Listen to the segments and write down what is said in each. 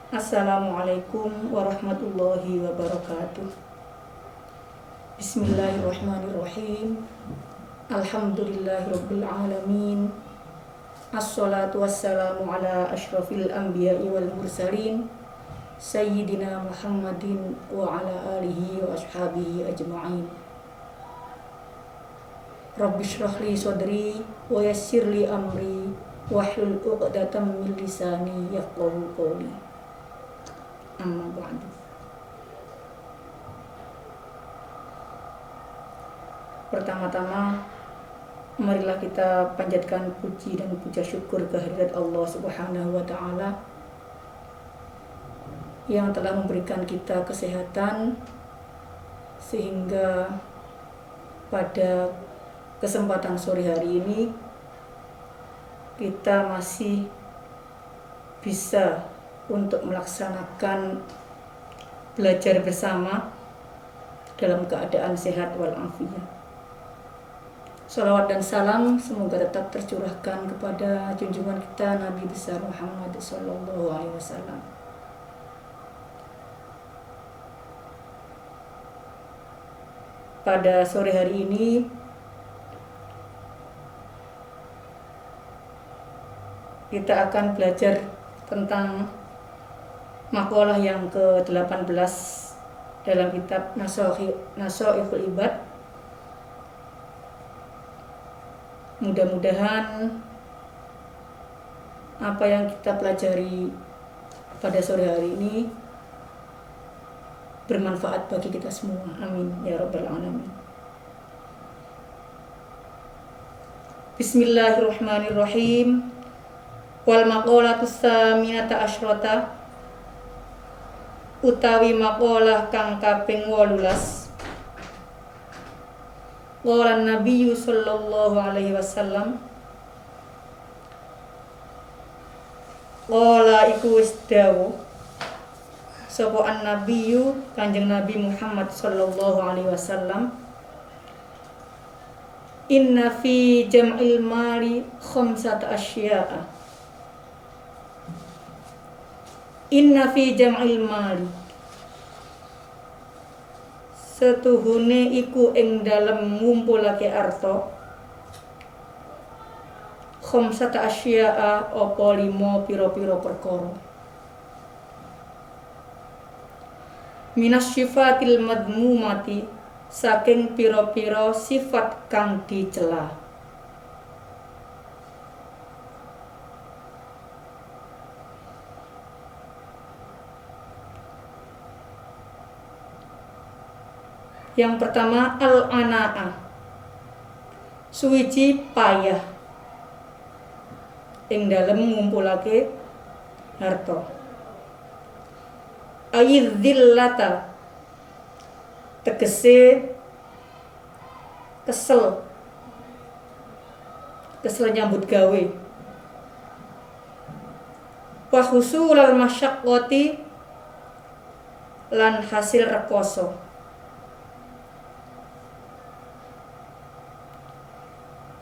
Assalamualaikum warahmatullahi wabarakatuh. Bismillahirrahmanirrahim. Alhamdulillahirabbil alamin. Assalatu wassalamu ala asyrafil anbiya'i wal mursalin Sayyidina Muhammadin wa ala alihi wa ashabihi ajma'in. Rabbi shrah li sadri wa yassir li amri wahlul 'uqdatam min lisani yafqahu qawli. Amma ba'du. Pertama-tama, marilah kita panjatkan puji dan puja syukur kehadirat Allah Subhanahu wa taala yang telah memberikan kita kesehatan sehingga pada kesempatan sore hari ini kita masih bisa untuk melaksanakan belajar bersama dalam keadaan sehat walafiat. Salawat dan salam semoga tetap tercurahkan kepada junjungan kita Nabi besar Muhammad sallallahu alaihi wasallam. Pada sore hari ini kita akan belajar tentang makalah yang ke-18 dalam kitab Nashaihul Ibad. Mudah-mudahan apa yang kita pelajari pada sore hari ini bermanfaat bagi kita semua. Amin ya rabbal alamin. Bismillahirrahmanirrahim. Wal maqalatus saminata asyrata utawi maqalah kang kaping 18. Qala Nabi sallallahu alaihi wasallam, qala iku wis dawuh sapa an-nabiyyu Kanjeng Nabi Muhammad sallallahu alaihi wasallam, inna fi jam'il mali khamsata asya'a. Inna fi jam'il mali, setuhune iku ing dalem ngumpulake arta, khamsata asya'a apa 5 pira-pira perkara. Minas sifatil madmumati, saking pira-pira sifat kang dicela. Yang pertama al-ana'a, suwiji payah ing dalem ngumpulake harta. Ayidzillata, tegese kesel nyambut gawe. Wa husulal masyaqqati, lan hasil rekoso.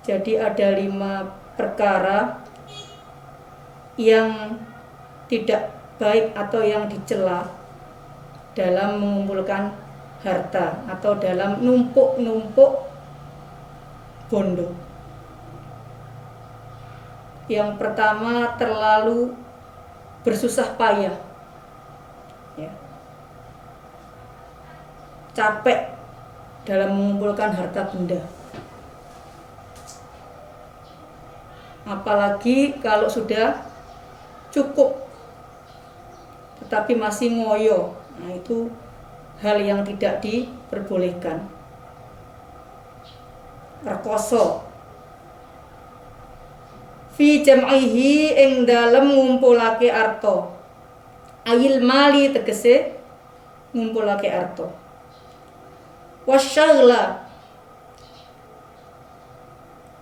Jadi ada 5 perkara yang tidak baik atau yang dicela dalam mengumpulkan harta atau dalam numpuk bondo. Yang pertama, terlalu bersusah payah, ya. Capek dalam mengumpulkan harta benda. Apalagi kalau sudah cukup tetapi masih ngoyo, nah itu hal yang tidak diperbolehkan. Rekoso fi jam'ihi, ing dalem ngumpulake arta. Ayil mali, tegese ngumpulake arta. Wasyaghla,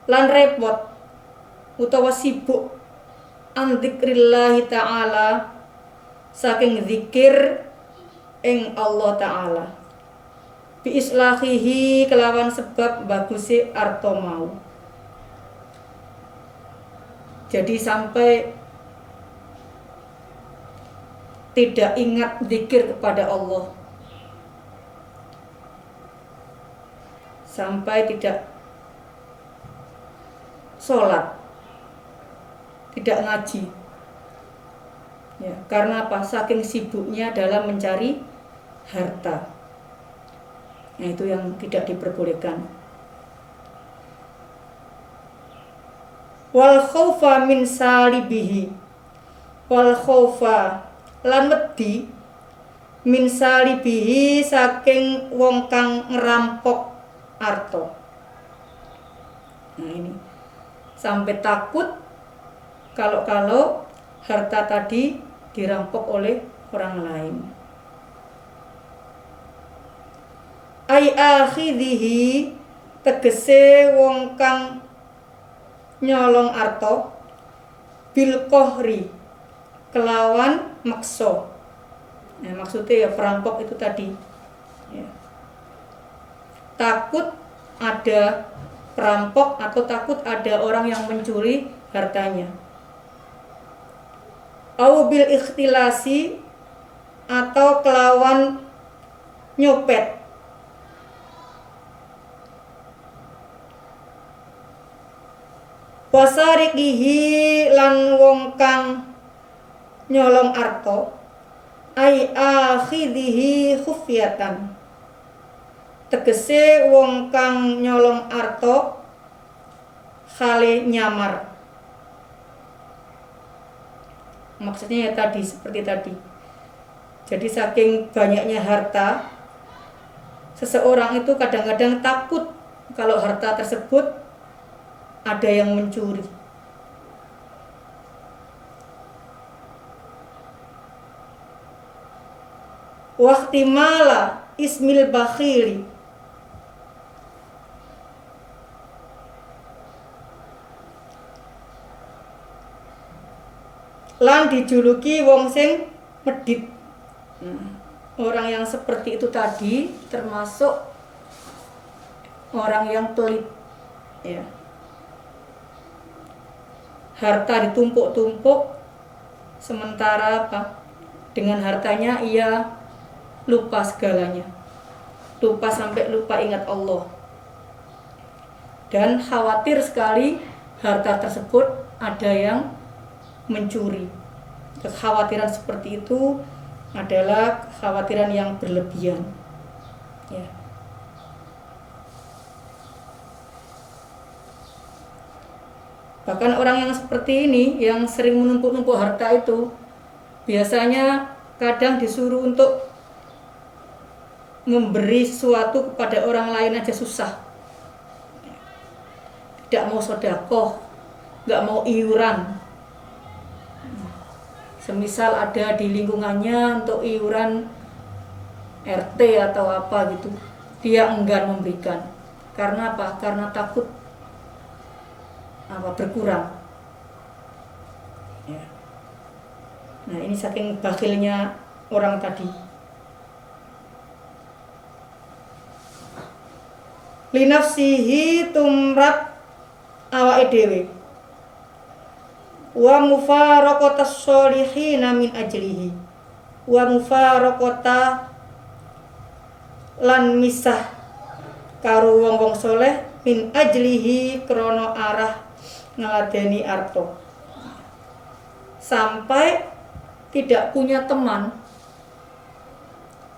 lan repot utawa sibuk an dzikrillahi ta'ala, saking zikir ing Allah Ta'ala, bi islahihi, kelawan sebab bagusi arta mau. Jadi sampai tidak ingat zikir kepada Allah, sampai tidak sholat, tidak ngaji. Ya, karena apa? Saking sibuknya dalam mencari harta. Nah, itu yang tidak diperbolehkan. Wal khaufa min salibihi, wal khaufa lan wedi min salibihi saking wong kang ngerampok arto. Nah, ini sampai takut kalau harta tadi dirampok oleh orang lain. Ai akhidhihi tegese wong kang nyolong arto bil qahri kelawan makso. Nah, maksudnya ya perampok itu tadi ya. Takut ada perampok atau takut ada orang yang mencuri hartanya. Au bil ikhtilasi atau kelawan nyopet. Wasarikihi lan wong kang nyolong arto ai akhidhihi khufyatan tegese wong kang nyolong arto khale nyamar. Maksudnya ya tadi seperti tadi. Jadi saking banyaknya harta, seseorang itu kadang-kadang takut kalau harta tersebut ada yang mencuri. Wahtimala ismil bakhili lan dijuluki wong sing medit. Orang yang seperti itu tadi termasuk orang yang pelit ya. Harta ditumpuk-tumpuk, sementara apa? Dengan hartanya ia lupa segalanya. Lupa sampai lupa ingat Allah. Dan khawatir sekali harta tersebut ada yang mencuri. Kekhawatiran seperti itu adalah kekhawatiran yang berlebihan. Ya. Bahkan orang yang seperti ini, yang sering menumpuk-numpuk harta itu, biasanya kadang disuruh untuk memberi sesuatu kepada orang lain aja susah. Tidak mau sedekah, nggak mau iuran. Semisal ada di lingkungannya untuk iuran RT atau apa gitu, dia enggan memberikan. Karena apa? Karena takut berkurang. Ya. Nah, ini saking bakhilnya orang tadi. Linafsihi tumrat awake dhewe. Wa mufaraqatas sholihin min ajlihi. Wa mufaraqata lan misah karo wong-wong soleh min ajlihi krana arah ngeladeni arto. Sampai tidak punya teman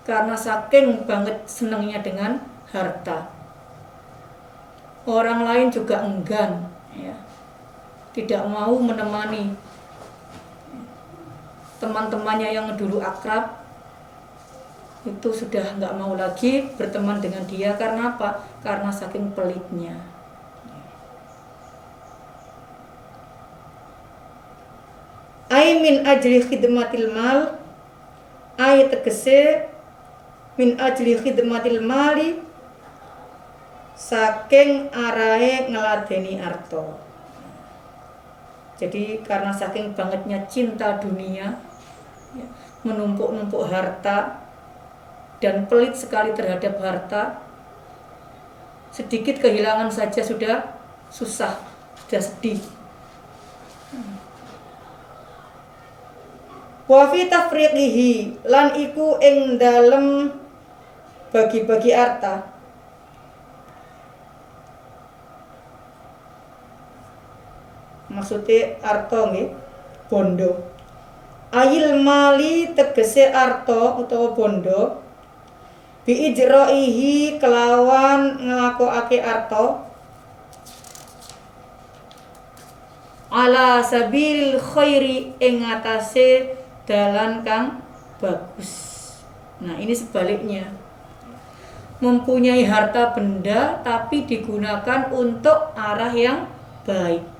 karena saking banget senangnya dengan harta. Orang lain juga enggan ya. Tidak mau menemani teman-temannya yang dulu akrab, itu sudah nggak mau lagi berteman dengan dia. Karena apa? Karena saking pelitnya. Ai min ajli khidmatil mal, ai tegese min ajli khidmatil mali, saking arahe ngeladeni arto. Jadi karena saking bangetnya cinta dunia, ya, menumpuk-numpuk harta dan pelit sekali terhadap harta, sedikit kehilangan saja sudah susah, sudah sedih. Wa fi tafriqihi lan iku ing dalem bagi-bagi harta. Maksudnya harta nggih bondo. Ayil mali tegese harta utawa bondo bi ijraihi kelawan nglakokake harta ala sabilil khairi ing atase dalan kang bagus. Nah, ini sebaliknya. Mempunyai harta benda tapi digunakan untuk arah yang baik.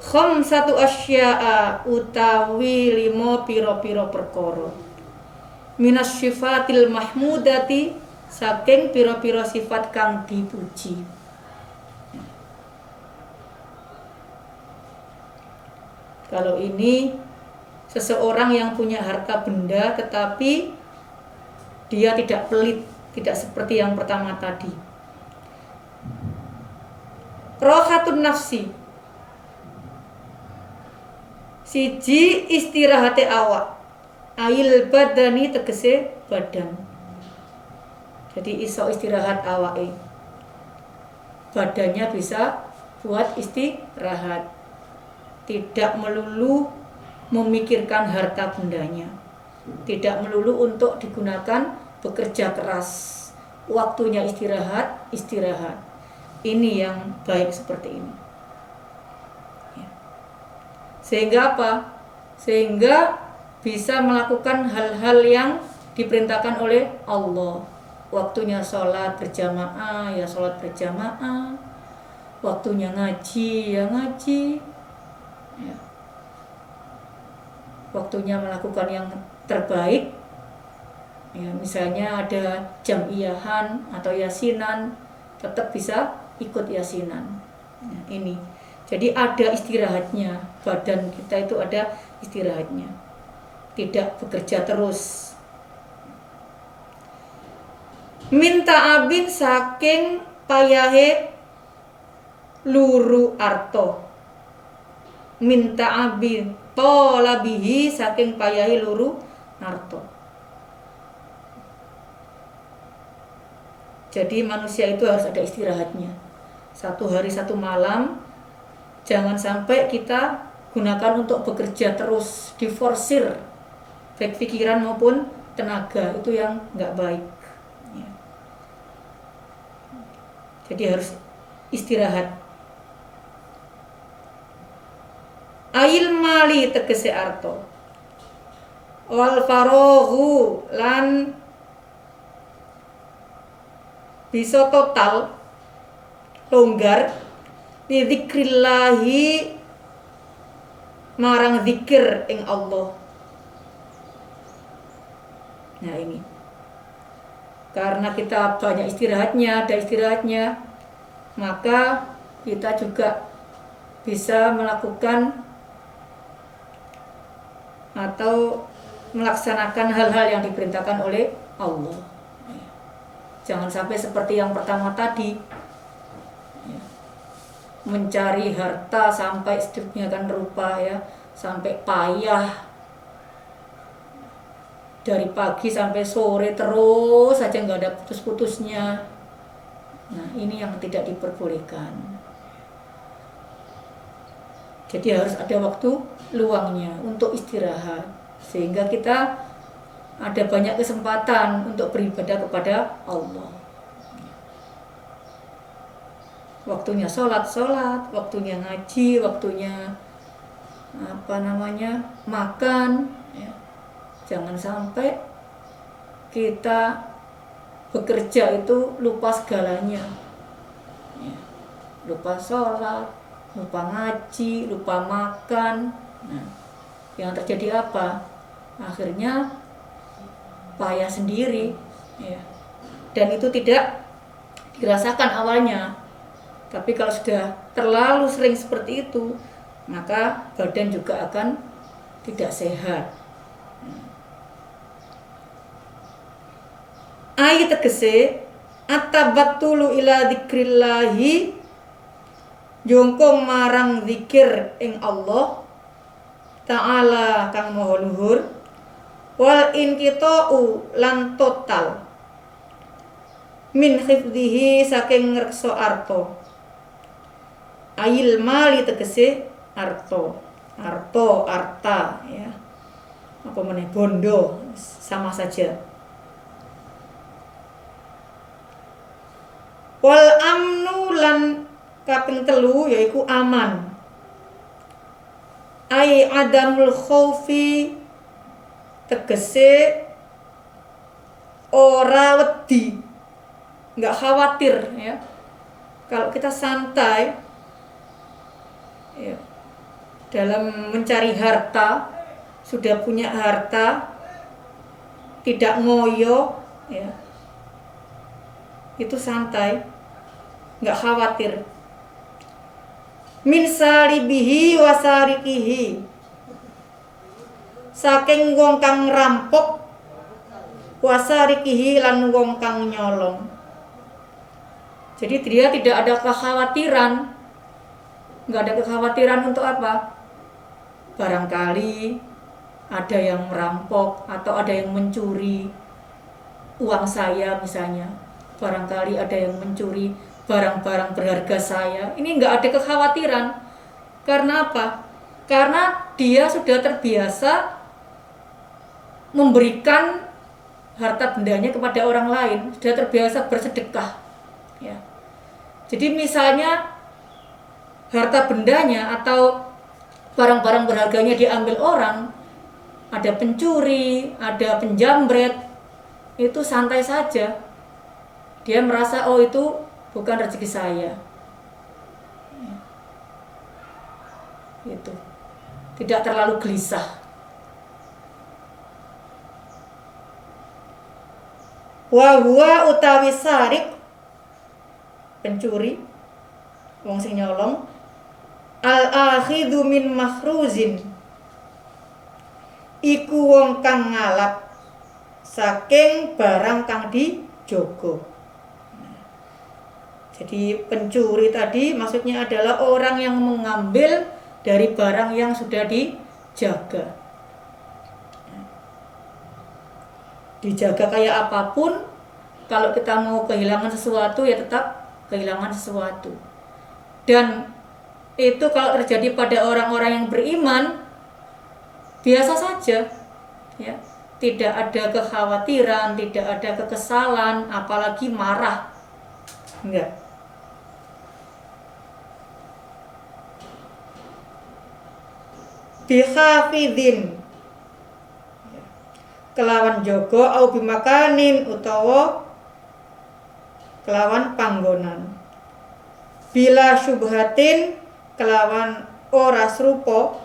Khamsatu asya'a utawi 5 pira-pira perkara. Minas sifatil mahmudati saking pira-pira sifat kang dipuji. Kalau ini seseorang yang punya harta benda tetapi dia tidak pelit, tidak seperti yang pertama tadi. Rohatun nafsi, siji istirahate awak, ail badani tegese badan. Jadi iso istirahat awake, badannya bisa buat istirahat, tidak melulu memikirkan harta bendanya, tidak melulu untuk digunakan bekerja keras. Waktunya istirahat. Ini yang baik seperti ini. Sehingga apa? Sehingga bisa melakukan hal-hal yang diperintahkan oleh Allah. Waktunya sholat berjamaah, ya sholat berjamaah. Waktunya ngaji, ya ngaji. Ya. Waktunya melakukan yang terbaik. Ya, misalnya ada jamiahan atau yasinan, tetap bisa ikut yasinan. Nah, ini. Jadi ada istirahatnya, badan kita itu ada istirahatnya. Tidak bekerja terus. Minta abin saking payahe luru arto. Minta abin tolabihi saking payahe luru arto. Jadi manusia itu harus ada istirahatnya. 1 hari 1 malam. Jangan sampai kita gunakan untuk bekerja terus, diforsir, baik pikiran maupun tenaga, itu yang nggak baik. Ya. Jadi harus istirahat. Ail mali tegese arto. Wal faroghu lan bisa total longgar li dzikrillahi marang zikir ing Allah. Nah ini, karena kita banyak istirahatnya, ada istirahatnya, maka kita juga bisa melakukan atau melaksanakan hal-hal yang diperintahkan oleh Allah. Jangan sampai seperti yang pertama tadi, mencari harta sampai sedemikian rupa, ya, sampai payah dari pagi sampai sore terus saja nggak ada putus-putusnya. Nah ini yang tidak diperbolehkan. Jadi harus ada waktu luangnya untuk istirahat, sehingga kita ada banyak kesempatan untuk beribadah kepada Allah. Waktunya sholat, waktunya ngaji, waktunya makan. Ya. Jangan sampai kita bekerja itu lupa segalanya. Ya. Lupa sholat, lupa ngaji, lupa makan. Nah, yang terjadi apa? Akhirnya payah sendiri. Ya. Dan itu tidak dirasakan awalnya. Tapi kalau sudah terlalu sering seperti itu, maka badan juga akan tidak sehat. Ayat tegese atabattulu ila dzikrillahi jongkong marang zikir ing Allah ta'ala kang maha luhur, wal inqita'u lan total min hifdhihi saking ngrekso arta, ayil mali tegese arta ya, apa meneh bondo sama saja. Wal amnu lan kaping 3 yaiku aman, ai adamul khaufi tegese ora wedi, nggak khawatir ya. Kalau kita santai ya, dalam mencari harta, sudah punya harta, tidak ngoyo ya, itu santai, nggak khawatir. Min salibihi wa sarikihi, saking wong kang rampok, wa sarikihi lan wong kang nyolong. Jadi dia tidak ada kekhawatiran. Nggak ada kekhawatiran untuk apa? Barangkali ada yang merampok atau ada yang mencuri uang saya misalnya. Barangkali ada yang mencuri barang-barang berharga saya. Ini nggak ada kekhawatiran. Karena apa? Karena dia sudah terbiasa memberikan harta bendanya kepada orang lain, sudah terbiasa bersedekah ya. Jadi misalnya harta bendanya atau barang-barang berharganya diambil orang, ada pencuri, ada penjambret, itu santai saja. Dia merasa oh itu bukan rezeki saya. Itu tidak terlalu gelisah. Wa huwa utawi sarik, pencuri, wong sing nyolong, al-akhidhu min makhruzin, iku wong kang ngalap saking barang kang dijogo. Jadi pencuri tadi maksudnya adalah orang yang mengambil dari barang yang sudah dijaga. Dijaga kayak apapun, kalau kita mau kehilangan sesuatu ya tetap kehilangan sesuatu. Dan itu kalau terjadi pada orang-orang yang beriman, biasa saja ya. Tidak ada kekhawatiran, tidak ada kekesalan, apalagi marah. Enggak. Bihafidhin, kelawan jogo au bimakanin utawa kelawan panggonan, bila syubhatin kelawan ora serupa,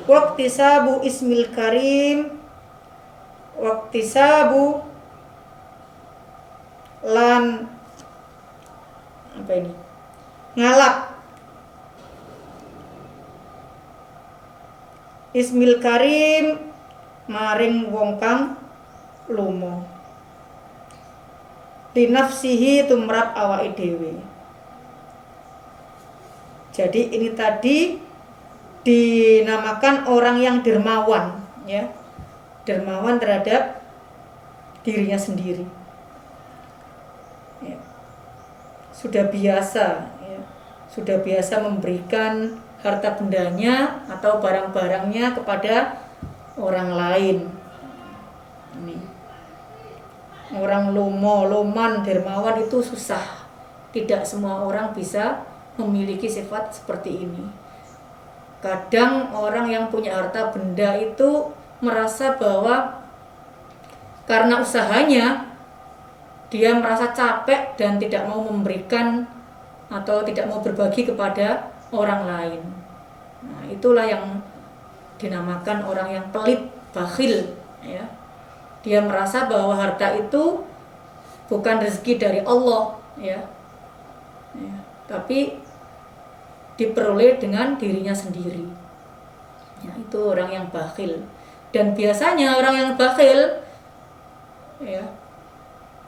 waqtisabu ismil karim, waqtisabu lan apa ini, ngalap ismil karim maring wong kang lumo, linafsihi tumrap awake dhewe. Jadi ini tadi dinamakan orang yang dermawan ya, dermawan terhadap dirinya sendiri ya. Sudah biasa ya, sudah biasa memberikan harta bendanya atau barang-barangnya kepada orang lain. Ini orang loman, dermawan itu susah. Tidak semua orang bisa memiliki sifat seperti ini. Kadang orang yang punya harta benda itu merasa bahwa karena usahanya dia merasa capek dan tidak mau memberikan atau tidak mau berbagi kepada orang lain. Nah, itulah yang dinamakan orang yang pelit, bakhil ya. Dia merasa bahwa harta itu bukan rezeki dari Allah ya. Tapi diperoleh dengan dirinya sendiri ya, itu orang yang bakhil. Dan biasanya orang yang bakhil ya,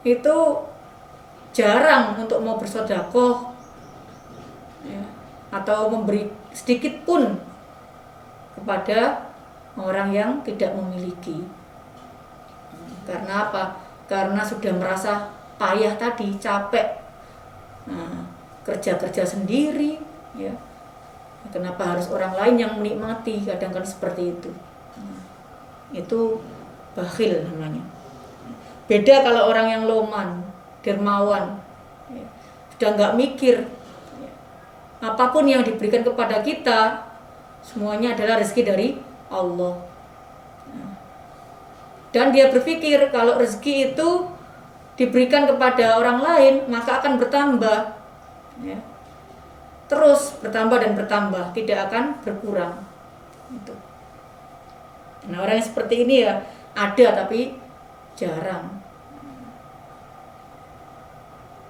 itu jarang untuk mau bersedekah ya, atau memberi sedikit pun kepada orang yang tidak memiliki. Karena apa? Karena sudah merasa payah tadi, capek, kerja-kerja sendiri, ya. Kenapa harus orang lain yang menikmati? Kadang kan seperti itu. Itu bakhil namanya. Beda kalau orang yang loman, dermawan, ya. Sudah nggak mikir, ya. Apapun yang diberikan kepada kita, semuanya adalah rezeki dari Allah. Dan dia berpikir kalau rezeki itu diberikan kepada orang lain, maka akan bertambah, ya. Terus bertambah dan bertambah, tidak akan berkurang. Itu. Nah, orang yang seperti ini ya ada tapi jarang.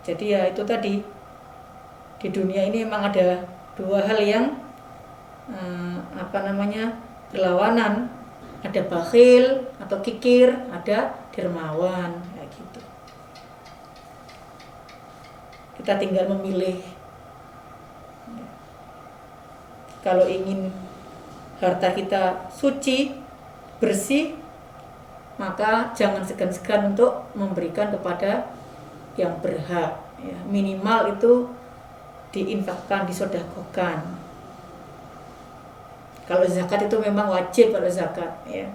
Jadi ya itu tadi, di dunia ini memang ada dua hal yang berlawanan. Ada bakhil atau kikir, ada dermawan, kayak gitu. Kita tinggal memilih. Kalau ingin harta kita suci, bersih, maka jangan segan-segan untuk memberikan kepada yang berhak, ya. Minimal itu diinfakkan, disedekahkan. Kalau zakat itu memang wajib kalau zakat, ya.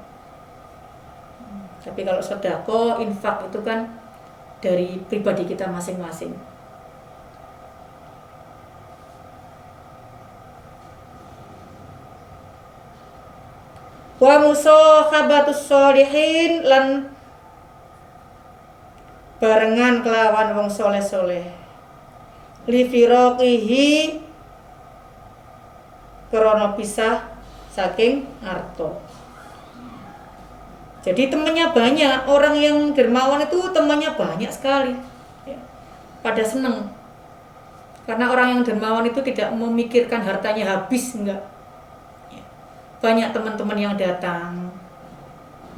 Tapi kalau sedekah, infak itu kan dari pribadi kita masing-masing. Wa musakhabatus sholihin, lan barengan kelawan wong soleh-soleh. Li firaqihi, krana pisah saking arto. Jadi temannya banyak, orang yang dermawan itu temannya banyak sekali, ya. Pada seneng. Karena orang yang dermawan itu tidak memikirkan hartanya habis, enggak. Ya. Banyak teman-teman yang datang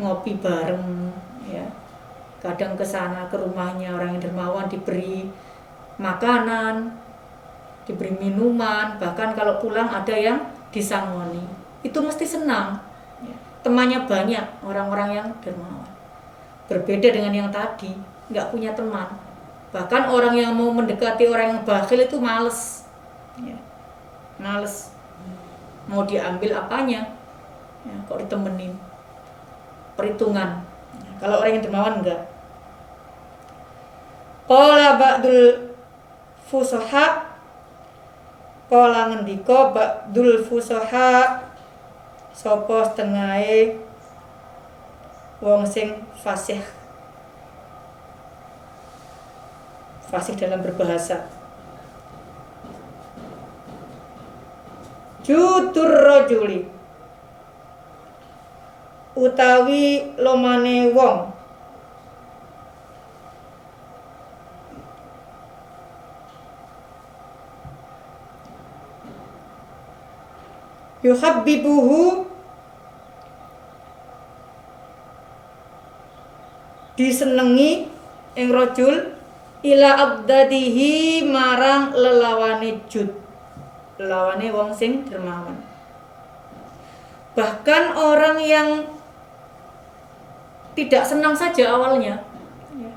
ngopi bareng, ya. Kadang ke sana ke rumahnya orang yang dermawan, diberi makanan, diberi minuman, bahkan kalau pulang ada yang disangoni. Itu mesti senang, ya. Temannya banyak orang-orang yang dermawan. Berbeda dengan yang tadi, nggak punya teman. Bahkan orang yang mau mendekati orang yang bakhil itu males, ya. Males. Mau diambil apanya, ya, kok ditemenin. Perhitungan, ya. Kalau orang yang dermawan enggak. Qala ba'dul fusaha, qala ngendika ba'dul fusaha, sapa setengahe wong sing fasih dalam berbahasa. Jutur rajuli, utawi lomane wong, yuhabbibuhu, disenengi ing rajul, ila abdadihi, marang lelawane jud, lelawane wong sing dermawan. Bahkan orang yang tidak senang saja awalnya, ya,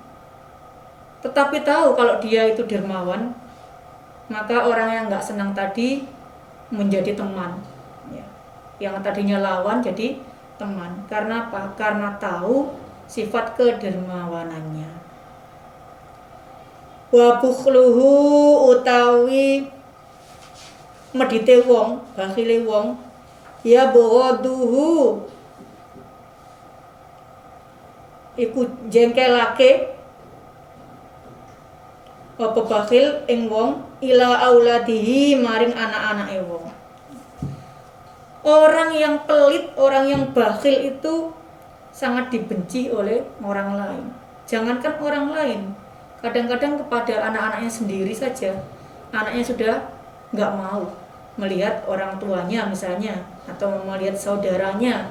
tetapi tahu kalau dia itu dermawan, maka orang yang nggak senang tadi menjadi teman, ya. Yang tadinya lawan jadi teman. Karena apa? Karena tahu sifat kedermawanannya. Wa bukhluhu, utawi medite wong, bakhile wong, ya boduhu, iku jengkelake apa bakhil ing wong, ila auladihi, maring anak-anake wong. Orang yang pelit, orang yang bakhil itu sangat dibenci oleh orang lain. Jangankan orang lain, kadang-kadang kepada anak-anaknya sendiri saja, anaknya sudah nggak mau melihat orang tuanya misalnya, atau melihat saudaranya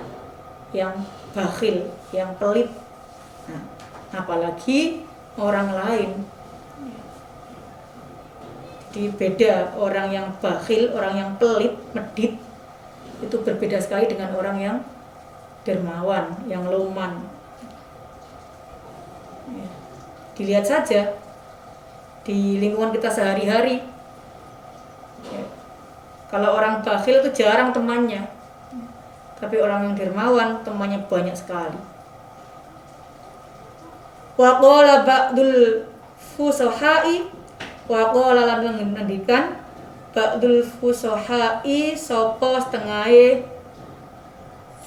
yang bakhil, yang pelit. Nah, apalagi orang lain. Jadi beda orang yang bakhil, orang yang pelit, medit, Itu berbeda sekali dengan orang yang dermawan, yang loman. Ya. Dilihat saja di lingkungan kita sehari-hari. Ya. Kalau orang bakhil itu jarang temannya, tapi orang yang dermawan temannya banyak sekali. Wa qala ba'dul fusahai, wa qala lan ngendikan ba'dul fusahai, sapa setengahe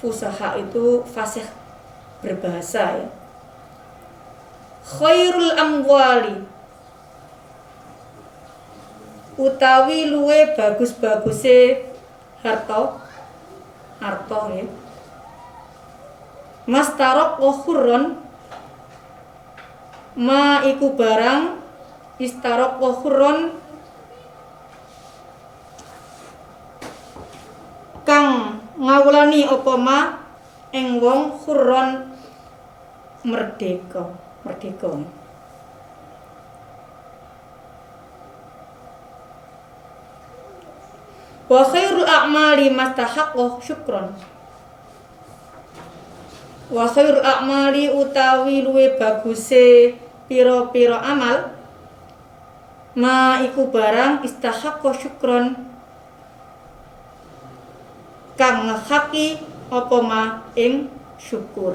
fusaha itu fasih berbahasa ya. Khairul amwali, utawi luwe bagus-baguse harta ya. Mastarok wa khurron, ma iku barang istarok wa khurron kang ngawulani apa ma ing wong khurron merdeka. Wa khairul a'mali mastahaqqa syukron. Wa khairul a'mali utawi luwe baguse pira-pira amal ma iku barang istahaqqa syukron kang ngehaki apa ma ing syukur.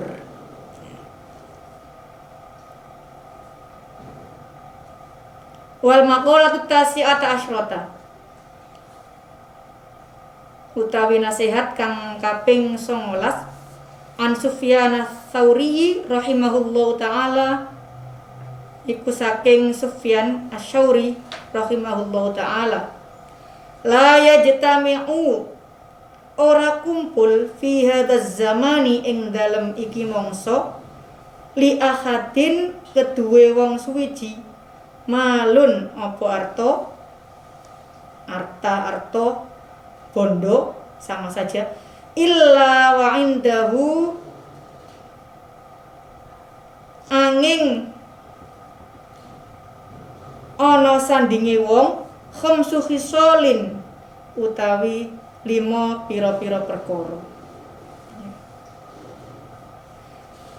Wal maqalatu tasi'ata asyrata, utawi nasihat kang kaping 19 an Sufyan ats-Tsauri rahimahullahu taala, iku saking Sufyan asy-Tsauri rahimahullahu taala. La yajtami'u, ora kumpul fi hadzal zamani ing dalem iki mangsa li ahadin keduwe wong suwiji malun apa arta bondo sama saja illa wa indahu, angin ana sandinge wong khamsu khisalin, utawi 5 pira-pira perkara.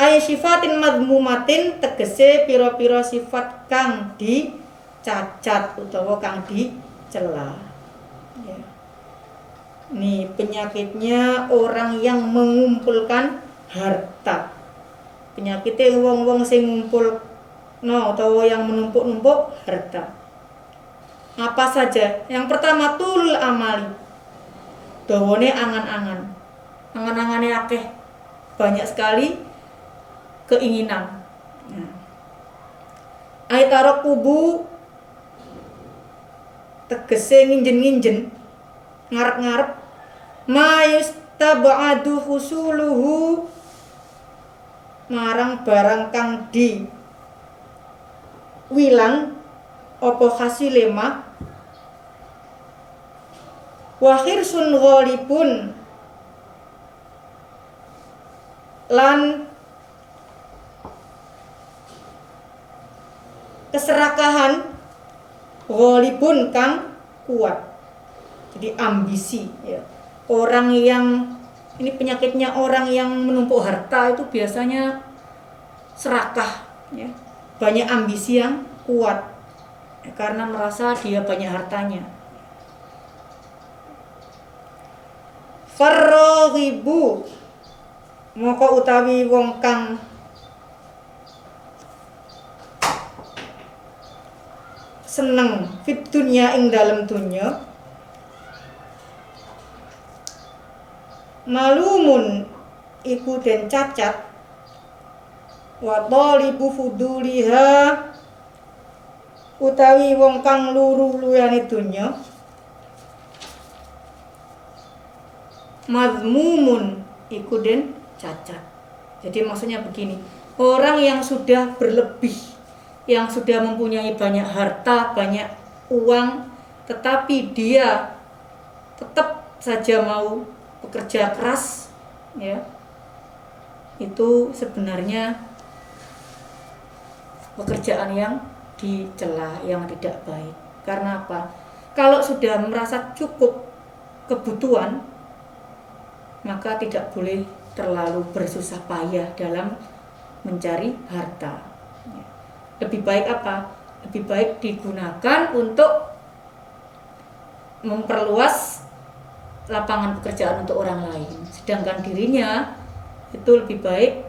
Ay sifatin madmumatin, tegese pira-pira sifat kang dicacat utawa kang dicela. Ya. Nih penyakitnya orang yang mengumpulkan harta. Penyakitnya wong-wong sing ngumpul utawa yang menumpuk-numpuk harta. Apa saja? Yang pertama tulul amali. Dawane angan-angan. Angan-angane akeh. Banyak sekali keinginan. Aitarok kubu, tegese nginjen-nginjen, ngarep-ngarep, mayustaba'adu husuluhu, marang barang kang di wilang apa hasile mah, wa khirsun ghalibun, lan keserakahan ghalibun kang kuat. Jadi ambisi ya. Orang yang ini penyakitnya orang yang menumpuk harta itu biasanya serakah ya. Banyak ambisi yang kuat ya, karena merasa dia banyak hartanya. Farraghibu, moko utawi wong kang seneng fit dunya ing dalem dunya, malumun iku den cacat, wa talibu fuduliha, utawi wong kang luru-luyane dunya, mazmumun iku den cacat. Jadi maksudnya begini, orang yang sudah berlebih, yang sudah mempunyai banyak harta, banyak uang, tetapi dia tetap saja mau bekerja keras ya, itu sebenarnya pekerjaan yang dicela, yang tidak baik. Karena apa? Kalau sudah merasa cukup kebutuhan, maka tidak boleh terlalu bersusah payah dalam mencari harta. Lebih baik apa? Lebih baik digunakan untuk memperluas lapangan pekerjaan untuk orang lain, sedangkan dirinya itu lebih baik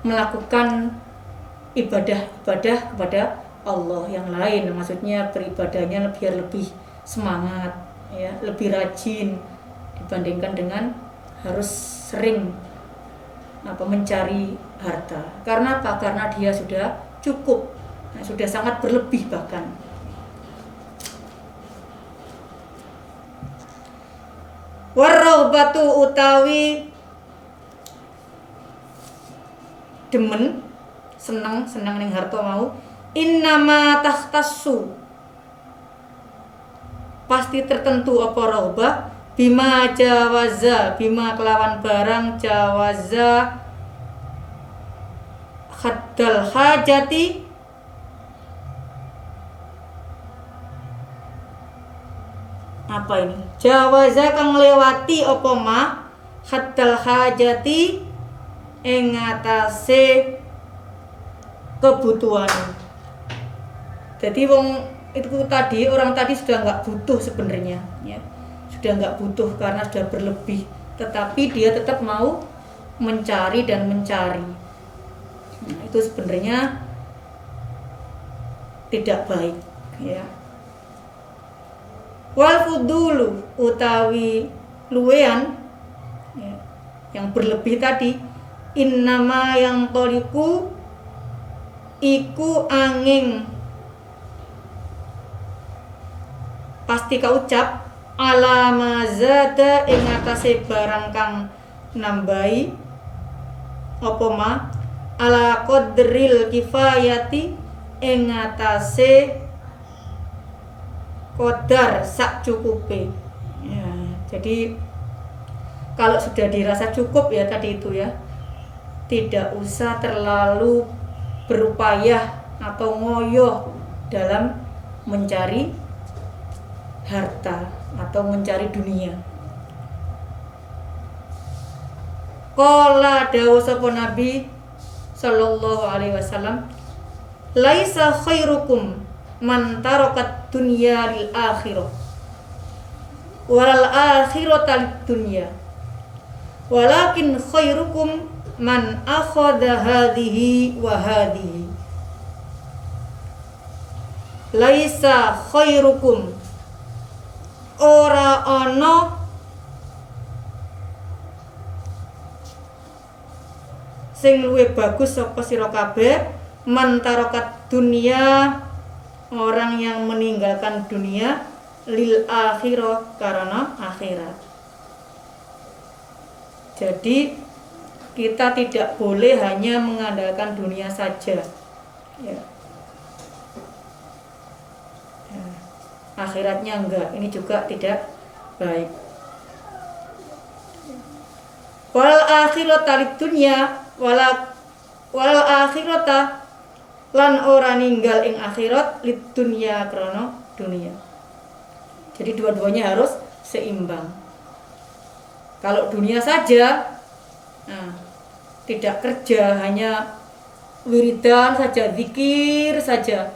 melakukan ibadah kepada Allah yang lain. Maksudnya beribadahnya biar lebih semangat, ya, lebih rajin dibandingkan dengan harus sering mencari harta. Karena apa? Karena dia sudah cukup, sudah sangat berlebih bahkan. Warraghbatu utawi demen, senang ning harta mau, innama tahtassu, pasti tertentu apa raghbah, bima jawaza, bima kelawan barang jawaza haddal hajati, apa ini? Jawaza kang nglewati apa ma haddal hajati ing ngatasé kebutuhan. Jadi orang tadi sudah nggak butuh sebenarnya, ya. Sudah nggak butuh karena sudah berlebih, tetapi dia tetap mau mencari dan mencari. Nah, itu sebenarnya tidak baik, ya. Wal fudulu utawi luwean, ya, yang berlebih tadi, innama yang toliku iku angin, pasti kaucap ala mazada ing atase barang kang nambahi apa ma ala qadril kifayati ing atase qadar sak cukupe, ya. Jadi kalau sudah dirasa cukup, ya tadi itu, ya, tidak usah terlalu berupaya atau ngoyo dalam mencari harta atau mencari dunia. Qala dawuh sapa Nabi sallallahu alaihi wasallam, laisa khairukum man tarakat dunya lil akhirah wal akhirata lid dunya walakin khairukum man akhadha hadhihi wa hadhihi. Laisa khairukum, ora ana sing luwih bagus sapa sira kabeh, man tarakat dunya, orang yang meninggalkan dunia, lil akhirah, karena akhirat. Jadi kita tidak boleh hanya mengandalkan dunia saja, ya. Akhiratnya enggak, ini juga tidak baik. Wal akhirata lid dunya wal akhirata lan ora ninggal ing akhirat lid dunya krana dunia. Jadi dua-duanya harus seimbang. Kalau dunia saja, tidak kerja, hanya wiridan saja, zikir saja,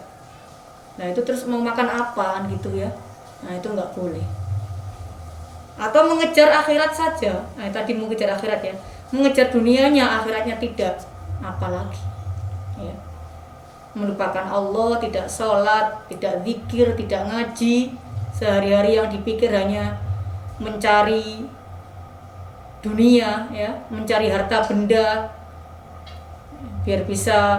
nah itu terus mau makan apaan gitu, ya. Nah itu nggak boleh. Atau mengejar akhirat saja, nah tadi mengejar akhirat, ya, mengejar dunianya, akhiratnya tidak, apalagi, ya. Melupakan Allah, tidak sholat, tidak zikir, tidak ngaji, sehari-hari yang dipikir hanya mencari dunia, ya, mencari harta benda biar bisa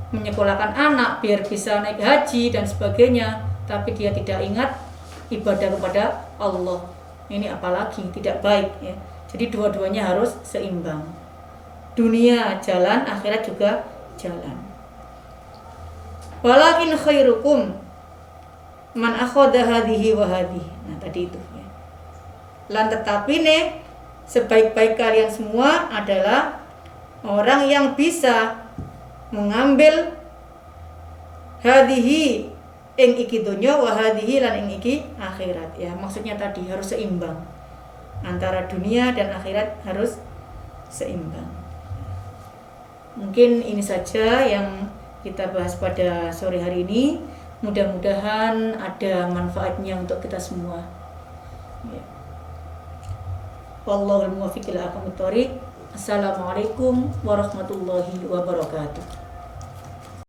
menyekolahkan anak, biar bisa naik haji dan sebagainya, tapi dia tidak ingat ibadah kepada Allah. Ini apalagi tidak baik, ya. Jadi dua-duanya harus seimbang. Dunia jalan, akhirat juga jalan. Walakin khairukum man akhadha hadhihi wa hadhihi. Nah tadi itu, ya. Lan tetapi nih, sebaik-baik kalian semua adalah orang yang bisa mengambil hadhihi ing iki donya wa hadhihi lan ing iki akhirat. Ya, maksudnya tadi harus seimbang. Antara dunia dan akhirat harus seimbang. Mungkin ini saja yang kita bahas pada sore hari ini. Mudah-mudahan ada manfaatnya untuk kita semua. Ya. Wallahul muwaffiq ila aqwamit thoriq. Assalamualaikum warahmatullahi wabarakatuh.